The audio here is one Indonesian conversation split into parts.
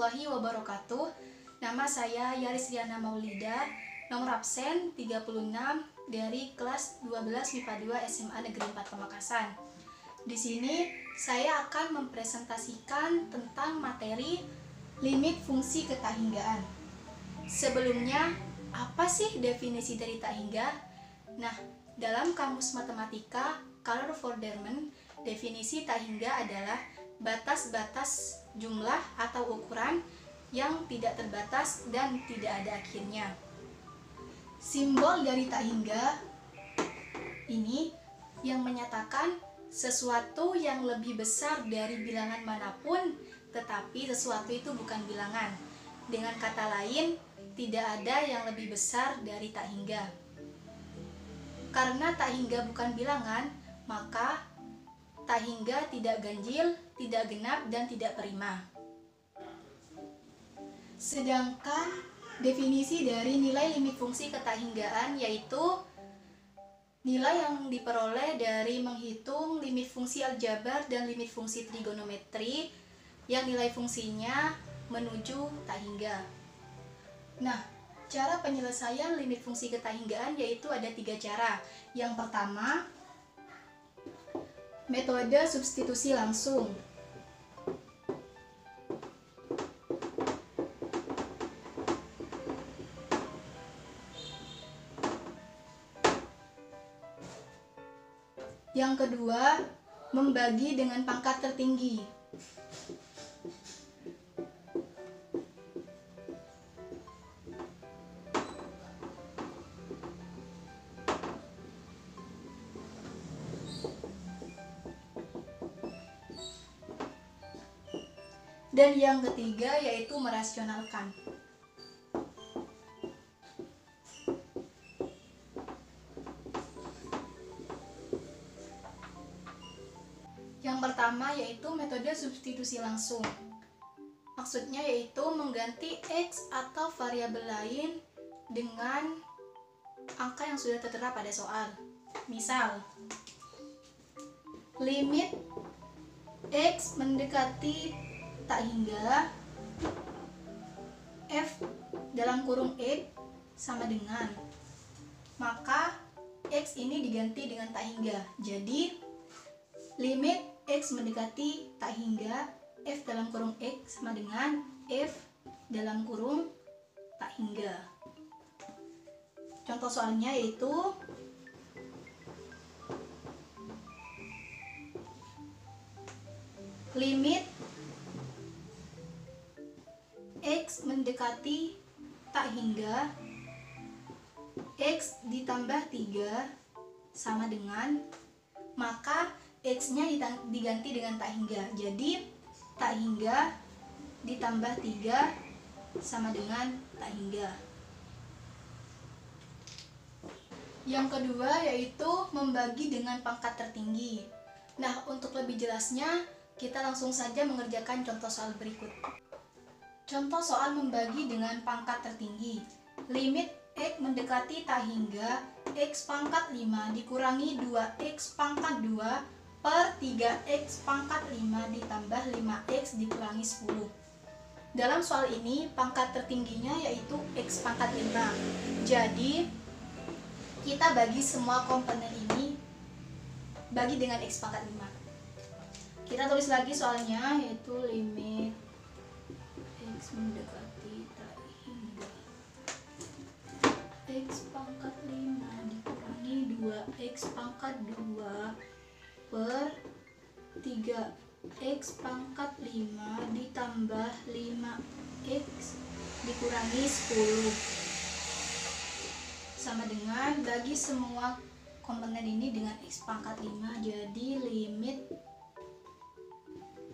warahmatullahi wabarakatuh. Nama saya Yaris Riana Maulida, nomor absen 36 dari kelas 12 MIPA 2 SMA Negeri 4 Pamekasan. Di sini saya akan mempresentasikan tentang materi limit fungsi ketahinggaan. Sebelumnya, apa sih definisi dari tak hingga? Nah, dalam Kamus Matematika Carl Vorderman, definisi tak hingga adalah batas-batas jumlah atau ukuran yang tidak terbatas dan tidak ada akhirnya. Simbol dari tak hingga ini yang menyatakan sesuatu yang lebih besar dari bilangan manapun, tetapi sesuatu itu bukan bilangan. Dengan kata lain, tidak ada yang lebih besar dari tak hingga. Karena tak hingga bukan bilangan, maka tak hingga tidak ganjil, tidak genap, dan tidak prima. Sedangkan definisi dari nilai limit fungsi ketahinggaan yaitu nilai yang diperoleh dari menghitung limit fungsi aljabar dan limit fungsi trigonometri yang nilai fungsinya menuju tak hingga. Nah, cara penyelesaian limit fungsi ketahinggaan yaitu ada 3 cara. Yang pertama, metode substitusi langsung. Yang kedua, membagi dengan pangkat tertinggi. Dan yang ketiga yaitu merasionalkan. Yang pertama yaitu metode substitusi langsung. Maksudnya yaitu mengganti X atau variabel lain dengan angka yang sudah tertera pada soal. Misal, limit X mendekati tak hingga F dalam kurung X sama dengan, maka X ini diganti dengan tak hingga. Jadi limit X mendekati tak hingga F dalam kurung X sama dengan F dalam kurung tak hingga. Contoh soalnya yaitu limit X mendekati tak hingga X ditambah 3 sama dengan, maka X nya diganti dengan tak hingga. Jadi tak hingga ditambah 3 sama dengan tak hingga. Yang kedua yaitu membagi dengan pangkat tertinggi. Nah, untuk lebih jelasnya kita langsung saja mengerjakan contoh soal berikut. Contoh soal membagi dengan pangkat tertinggi. Limit X mendekati tak hingga X pangkat 5 dikurangi 2X pangkat 2 per 3X pangkat 5 ditambah 5X dikurangi 10. Dalam soal ini pangkat tertingginya yaitu X pangkat 5. Jadi kita bagi semua komponen ini bagi dengan X pangkat 5. Kita tulis lagi soalnya yaitu limit X mendekati tak hingga X pangkat 5 dikurangi 2X pangkat 2 per 3X pangkat 5 ditambah 5X dikurangi 10 sama dengan bagi semua komponen ini dengan X pangkat 5. Jadi limit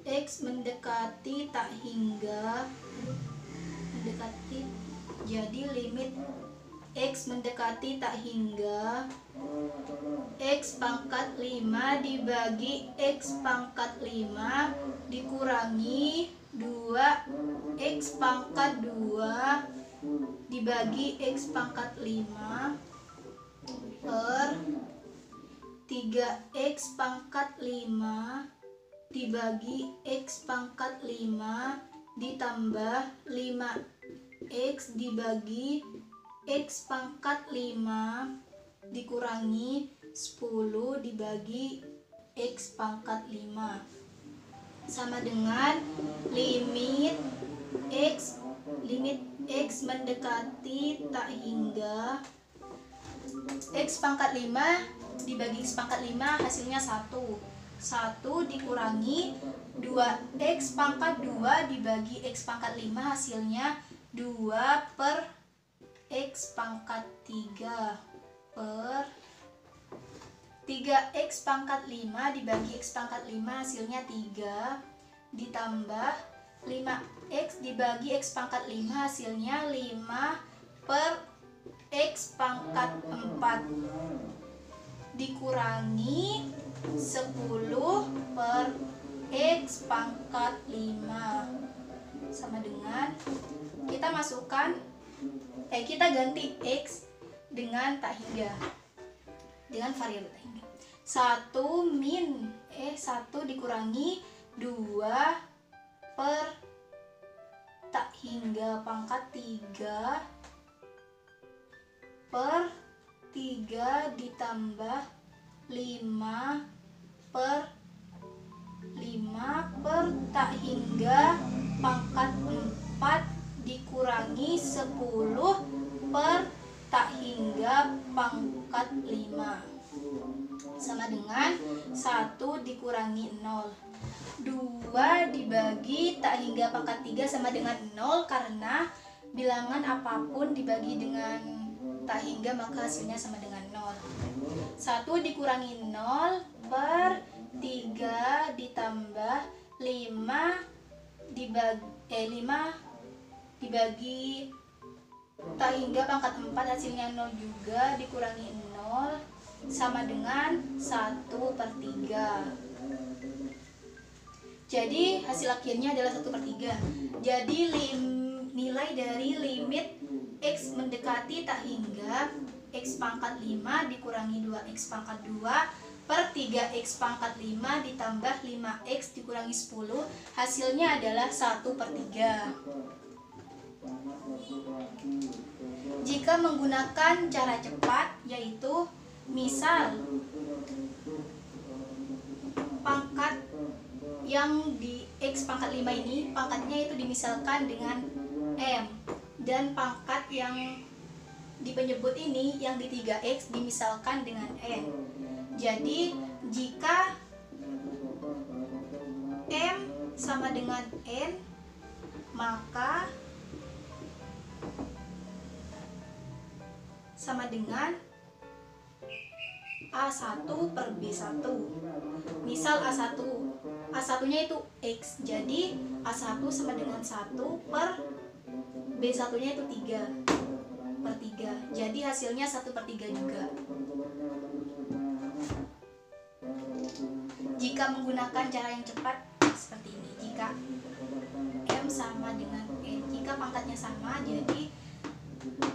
X mendekati tak hingga jadi limit X mendekati tak hingga X pangkat 5 dibagi X pangkat 5 dikurangi 2X pangkat 2 dibagi X pangkat 5 per 3X pangkat 5 dibagi X pangkat 5 ditambah 5x dibagi x pangkat 5 dikurangi 10 dibagi x pangkat 5 sama dengan limit x mendekati tak hingga x pangkat 5 dibagi x pangkat 5 hasilnya 1 dikurangi 2x pangkat 2 dibagi x pangkat 5 hasilnya 2 per x pangkat 3 per 3x pangkat 5 dibagi x pangkat 5 hasilnya 3 ditambah 5x dibagi x pangkat 5 hasilnya 5 per x pangkat 4 dikurangi 10 per x pangkat 5 sama dengan kita ganti x dengan tak hingga, dengan variabel tak hingga. 1 dikurangi 2 per tak hingga pangkat 3 per 3 ditambah 5 per tak hingga pangkat 4 dikurangi 10 per tak hingga pangkat 5 sama dengan 1 dikurangi 0. 2 dibagi tak hingga pangkat 3 sama dengan 0 karena bilangan apapun dibagi dengan tak hingga maka hasilnya sama dengan 0. 1 dikurangi 0 per 3 ditambah 5 dibagi tak hingga pangkat 4 hasilnya 0 juga dikurangi 0 sama dengan 1 per 3. Jadi hasil akhirnya adalah 1 per 3. Jadi nilai dari limit x mendekati tak hingga x pangkat 5 dikurangi 2x pangkat 2 per 3x pangkat 5 ditambah 5x dikurangi 10 hasilnya adalah 1 per 3. Jika menggunakan cara cepat, yaitu misal pangkat yang di x pangkat 5 ini pangkatnya itu dimisalkan dengan m dan pangkat yang di penyebut ini yang di 3x dimisalkan dengan n. Jadi jika m sama dengan n maka sama dengan A1 per B1. Misal A1 nya itu X, jadi A1 sama dengan 1 per B1 nya itu 3 per 3, jadi hasilnya 1 per 3 juga. Jika menggunakan cara yang cepat seperti ini, jika M sama dengan N, jika pangkatnya sama, jadi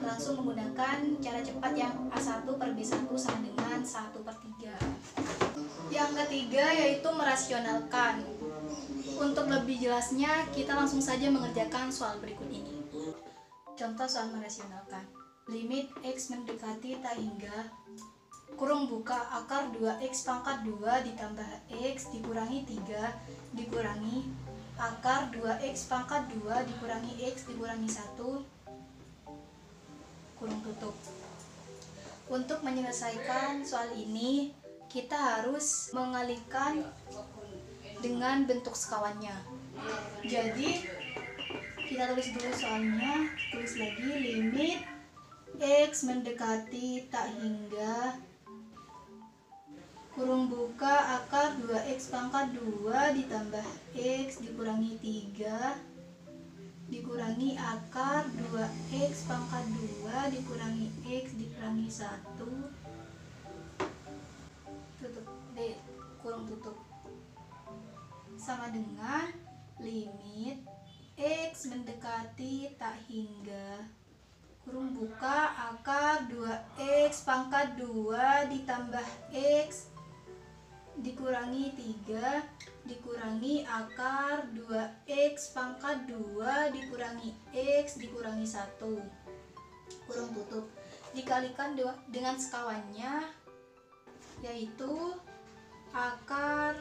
langsung menggunakan cara cepat yang A1 per B1 sama dengan 1 per 3. Yang ketiga yaitu merasionalkan. Untuk lebih jelasnya kita langsung saja mengerjakan soal berikut ini. Contoh soal merasionalkan. Limit x mendekati tak hingga kurung buka akar 2x pangkat 2 ditambah x dikurangi 3 dikurangi akar 2x pangkat 2 dikurangi x dikurangi 1 kurung tutup. Untuk menyelesaikan soal ini kita harus mengalihkan dengan bentuk sekawannya. Jadi kita tulis dulu soalnya, tulis lagi limit x mendekati tak hingga kurung buka akar 2x pangkat 2 ditambah x dikurangi 3 dikurangi akar 2x pangkat 2 dikurangi x dikurangi 1 tutup kurung tutup sama dengan limit x mendekati tak hingga kurung buka akar 2x pangkat 2 ditambah x dikurangi 3 dikurangi akar 2x pangkat 2 dikurangi x dikurangi 1 kurung tutup, dikalikan dengan sekawannya, yaitu akar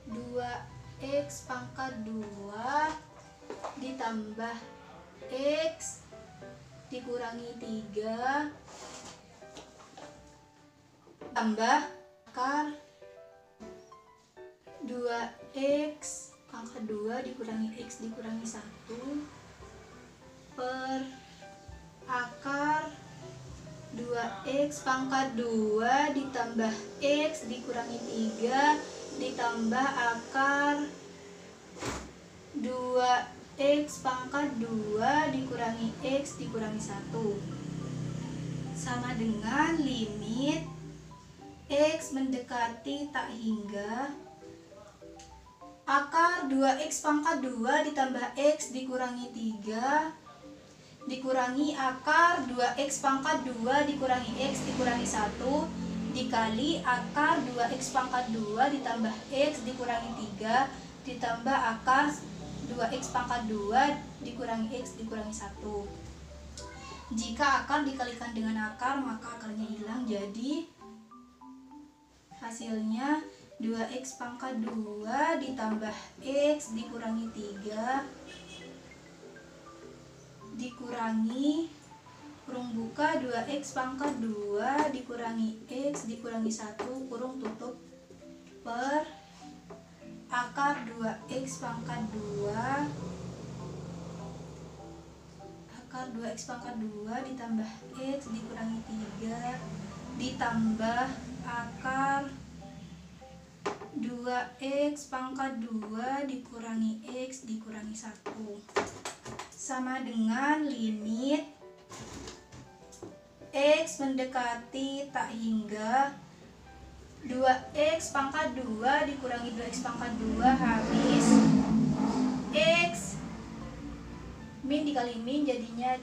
2x pangkat 2 ditambah x dikurangi 3 tambah akar 2x pangkat 2 dikurangi x dikurangi 1 per akar 2x pangkat 2 ditambah x dikurangi 3 ditambah akar 2x pangkat 2 dikurangi x dikurangi 1 sama dengan limit x mendekati tak hingga akar 2x pangkat 2 ditambah x dikurangi 3 dikurangi akar 2x pangkat 2 dikurangi x dikurangi 1 dikali akar 2x pangkat 2 ditambah x dikurangi 3 ditambah akar 2x pangkat 2 dikurangi x dikurangi 1. Jika akar dikalikan dengan akar, maka akarnya hilang, jadi hasilnya 2x pangkat 2 ditambah x dikurangi 3 dikurangi kurung buka 2x pangkat 2 dikurangi x dikurangi 1 kurung tutup per akar 2x pangkat 2 akar 2x pangkat 2 ditambah x dikurangi 3 ditambah akar 2x pangkat 2 dikurangi x dikurangi 1 sama dengan limit x mendekati tak hingga 2x pangkat 2 dikurangi 2x pangkat 2 habis x min dikali min jadinya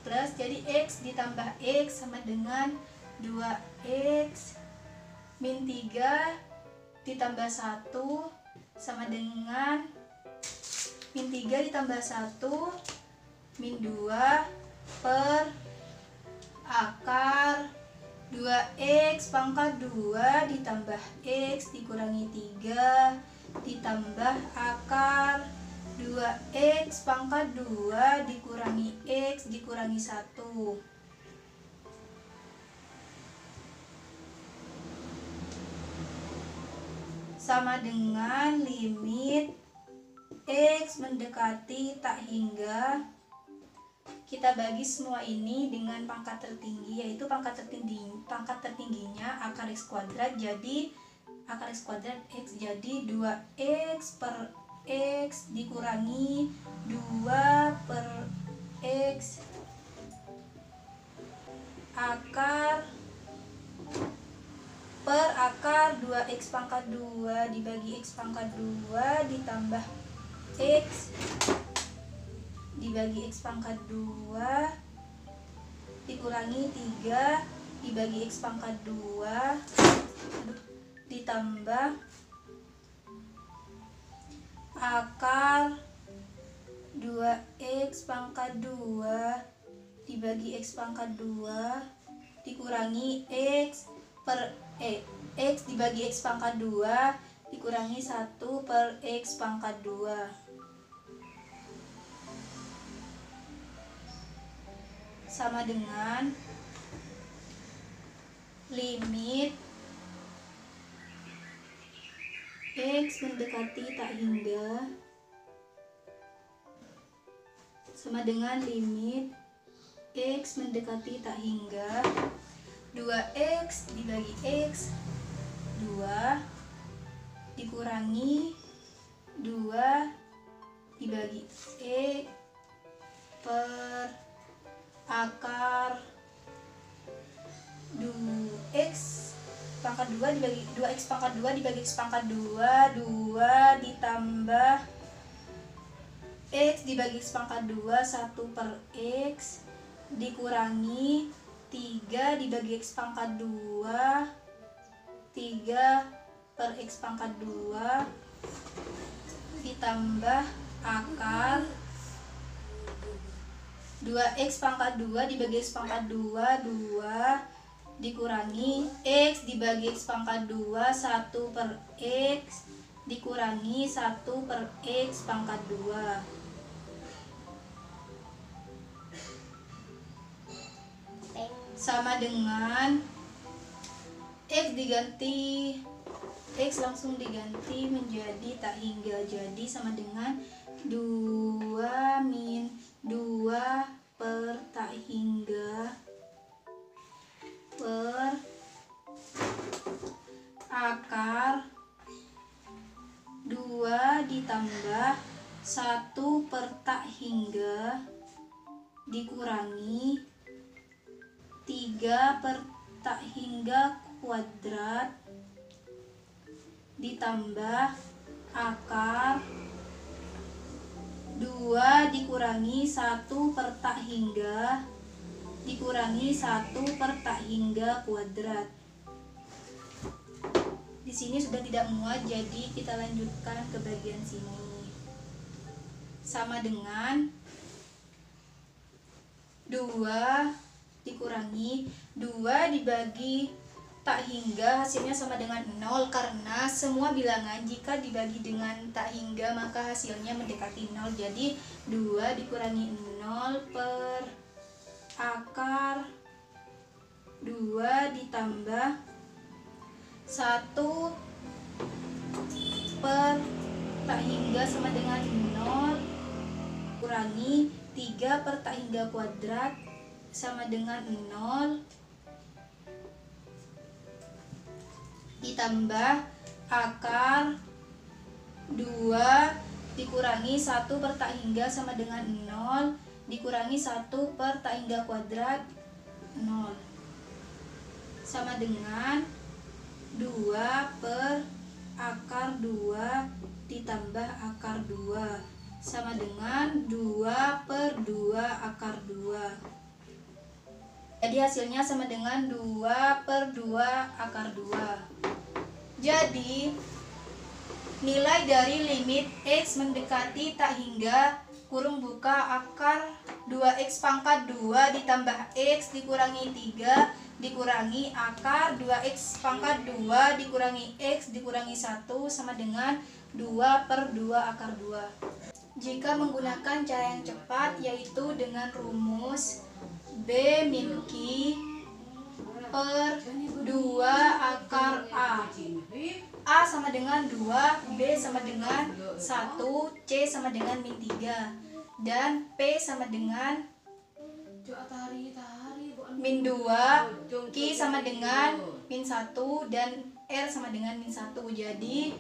plus, jadi x ditambah x sama dengan 2x min 3 ditambah 1 sama dengan min 3 ditambah 1 min 2 per akar 2x pangkat 2 ditambah x dikurangi 3 ditambah akar 2x pangkat 2 dikurangi x dikurangi 1 sama dengan limit x mendekati tak hingga. Kita bagi semua ini dengan pangkat tertinggi, yaitu pangkat tertingginya akar x kuadrat, jadi akar x kuadrat x jadi 2x per x dikurangi 2 per x akar per akar 2x pangkat 2 dibagi x pangkat 2 ditambah x dibagi x pangkat 2 dikurangi 3 dibagi x pangkat 2 ditambah akar 2x pangkat 2 dibagi x pangkat 2 dikurangi x per x dibagi x pangkat 2 dikurangi 1 per x pangkat 2 sama dengan limit x mendekati tak hingga sama dengan limit x mendekati tak hingga 2x dibagi x 2 dikurangi 2 dibagi x per akar 2x pangkat 2 dibagi 2x pangkat 2 dibagi x pangkat 2 2 ditambah x dibagi x pangkat 2 1 per x dikurangi 3 dibagi x pangkat 2 3 per x pangkat 2 ditambah akar 2x pangkat 2 dibagi x pangkat 2, 2 dikurangi x dibagi x pangkat 2, 1 per x dikurangi 1 per x pangkat 2. Sama dengan x diganti x langsung diganti menjadi tak hingga, jadi sama dengan 2 min 2 per tak hingga per akar 2 ditambah 1 per tak hingga dikurangi 3 per tak hingga kuadrat ditambah akar 2 dikurangi 1 per tak hingga dikurangi 1 per tak hingga kuadrat. Di sini sudah tidak muat, jadi kita lanjutkan ke bagian sini. Sama dengan 2 dikurangi 2 dibagi tak hingga, hasilnya sama dengan 0 karena semua bilangan jika dibagi dengan tak hingga maka hasilnya mendekati 0. Jadi 2 dikurangi 0 per akar 2 ditambah 1 per tak hingga sama dengan 0 kurangi 3 per tak hingga kuadrat sama dengan 0 ditambah akar 2 dikurangi 1 per tak hingga sama dengan 0 dikurangi 1 per tak hingga kuadrat 0 sama dengan 2 per akar 2 ditambah akar 2 sama dengan 2 per 2 akar 2. Jadi hasilnya sama dengan 2 per 2 akar 2. Jadi nilai dari limit x mendekati tak hingga kurung buka akar 2x pangkat 2 ditambah x dikurangi 3 dikurangi akar 2x pangkat 2 dikurangi x dikurangi 1 sama dengan 2 per 2 akar 2. Jika menggunakan cara yang cepat, yaitu dengan rumus B min Q per 2 akar A. A sama dengan 2, B sama dengan 1, C sama dengan min 3 dan P sama dengan min 2, Q sama dengan min 1 dan R sama dengan min 1. Jadi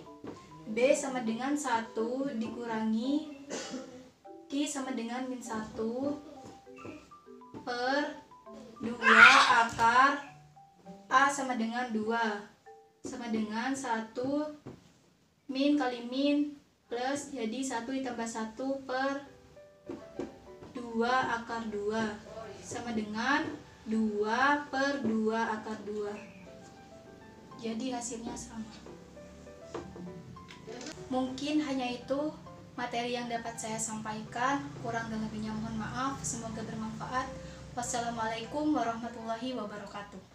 B sama dengan 1 dikurangi Q sama dengan min 1 per 2 akar A sama dengan 2 sama dengan 1 min kali min plus, jadi 1 ditambah 1 per 2 akar 2 sama dengan 2 per 2 akar 2. Jadi hasilnya sama. Mungkin hanya itu materi yang dapat saya sampaikan, kurang dan lebihnya mohon maaf, semoga bermanfaat. Wassalamualaikum warahmatullahi wabarakatuh.